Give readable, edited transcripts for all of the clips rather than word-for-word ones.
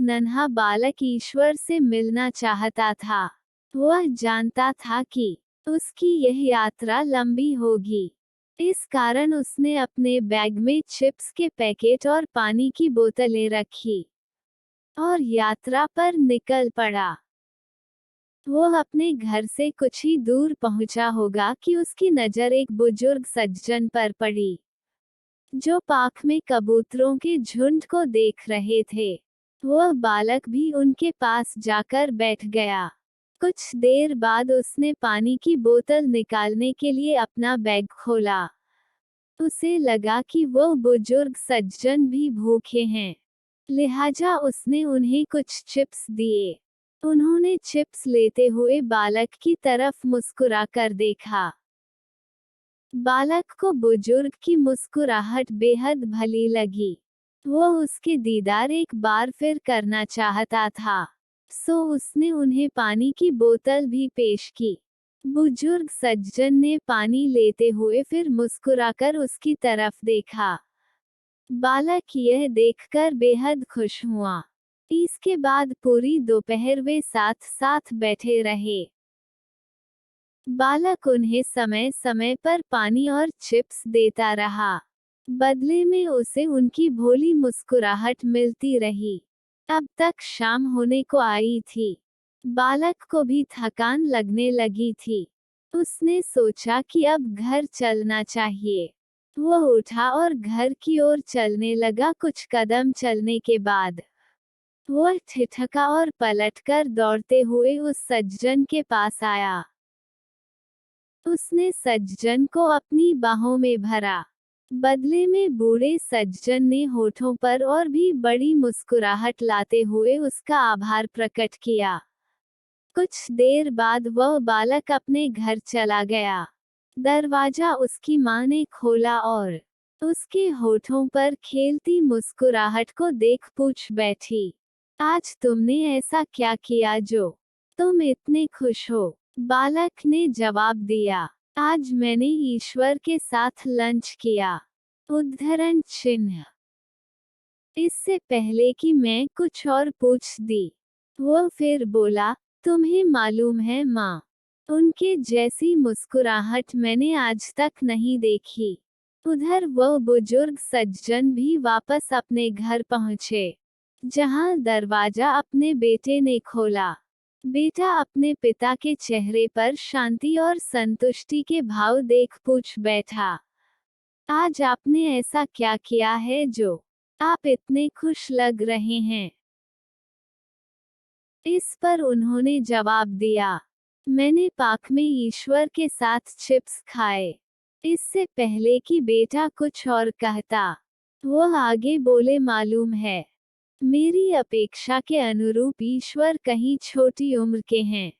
नन्हा बालक ईश्वर से मिलना चाहता था। वह जानता था कि उसकी यह यात्रा लंबी होगी। इस कारण उसने अपने बैग में चिप्स के पैकेट और पानी की बोतलें रखी और यात्रा पर निकल पड़ा। वह अपने घर से कुछ ही दूर पहुंचा होगा कि उसकी नजर एक बुजुर्ग सज्जन पर पड़ी, जो पार्क में कबूतरों के झुंड को देख रहे थे। वह बालक भी उनके पास जाकर बैठ गया। कुछ देर बाद उसने पानी की बोतल निकालने के लिए अपना बैग खोला। उसे लगा कि वह बुजुर्ग सज्जन भी भूखे हैं, लिहाजा उसने उन्हें कुछ चिप्स दिए। उन्होंने चिप्स लेते हुए बालक की तरफ मुस्कुराकर देखा। बालक को बुजुर्ग की मुस्कुराहट बेहद भली लगी। वह उसके दीदार एक बार फिर करना चाहता था, सो उसने उन्हें पानी की बोतल भी पेश की। बुजुर्ग सज्जन ने पानी लेते हुए फिर मुस्कुराकर उसकी तरफ देखा। बालक यह देखकर बेहद खुश हुआ। इसके बाद पूरी दोपहर वे साथ साथ बैठे रहे। बालक उन्हें समय समय पर पानी और चिप्स देता रहा। बदले में उसे उनकी भोली मुस्कुराहट मिलती रही। अब तक शाम होने को आई थी। बालक को भी थकान लगने लगी थी। उसने सोचा कि अब घर चलना चाहिए। वह उठा और घर की ओर चलने लगा। कुछ कदम चलने के बाद वह ठिठका और पलटकर दौड़ते हुए उस सज्जन के पास आया। उसने सज्जन को अपनी बाहों में भरा। बदले में बूढ़े सज्जन ने होठों पर और भी बड़ी मुस्कुराहट लाते हुए उसका आभार प्रकट किया। कुछ देर बाद वह बालक अपने घर चला गया। दरवाजा उसकी मां ने खोला और उसके होठों पर खेलती मुस्कुराहट को देख पूछ बैठी, आज तुमने ऐसा क्या किया जो तुम इतने खुश हो? बालक ने जवाब दिया, आज मैंने ईश्वर के साथ लंच किया। उद्धरण चिन्ह। इससे पहले कि मैं कुछ और पूछ दी, वह फिर बोला, तुम्हें मालूम है माँ, उनके जैसी मुस्कुराहट मैंने आज तक नहीं देखी। उधर वह बुजुर्ग सज्जन भी वापस अपने घर पहुँचे, जहाँ दरवाजा अपने बेटे ने खोला। बेटा अपने पिता के चेहरे पर शांति और संतुष्टि के भाव देख पूछ बैठा, आज आपने ऐसा क्या किया है जो आप इतने खुश लग रहे हैं? इस पर उन्होंने जवाब दिया, मैंने पार्क में ईश्वर के साथ चिप्स खाए। इससे पहले कि बेटा कुछ और कहता, वह आगे बोले, मालूम है, मेरी अपेक्षा के अनुरूप ईश्वर कहीं छोटी उम्र के हैं।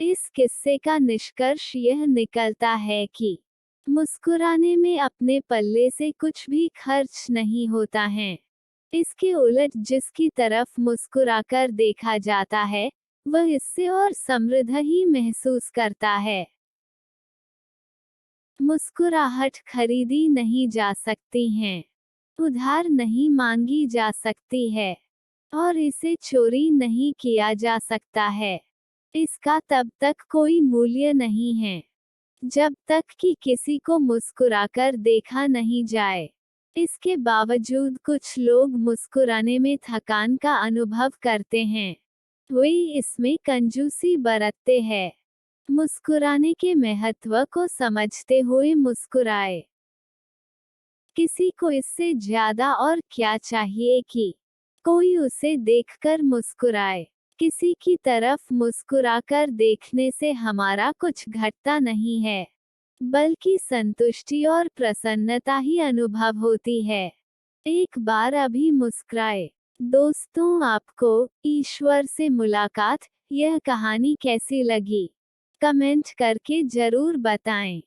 इस किस्से का निष्कर्ष यह निकलता है कि मुस्कुराने में अपने पल्ले से कुछ भी खर्च नहीं होता है। इसके उलट जिसकी तरफ मुस्कुराकर देखा जाता है, वह इससे और समृद्ध ही महसूस करता है। मुस्कुराहट खरीदी नहीं जा सकती हैं, उधार नहीं मांगी जा सकती है, और इसे चोरी नहीं किया जा सकता है। इसका तब तक कोई मूल्य नहीं है, जब तक कि किसी को मुस्कुराकर देखा नहीं जाए। इसके बावजूद कुछ लोग मुस्कुराने में थकान का अनुभव करते हैं। वे इसमें कंजूसी बरतते हैं। मुस्कुराने के महत्व को समझते हुए मुस्कुराए। किसी को इससे ज्यादा और क्या चाहिए कि कोई उसे देखकर मुस्कुराए। किसी की तरफ मुस्कुराकर देखने से हमारा कुछ घटता नहीं है, बल्कि संतुष्टि और प्रसन्नता ही अनुभव होती है। एक बार अभी मुस्कुराए। दोस्तों, आपको ईश्वर से मुलाकात यह कहानी कैसी लगी? कमेंट करके जरूर बताएं।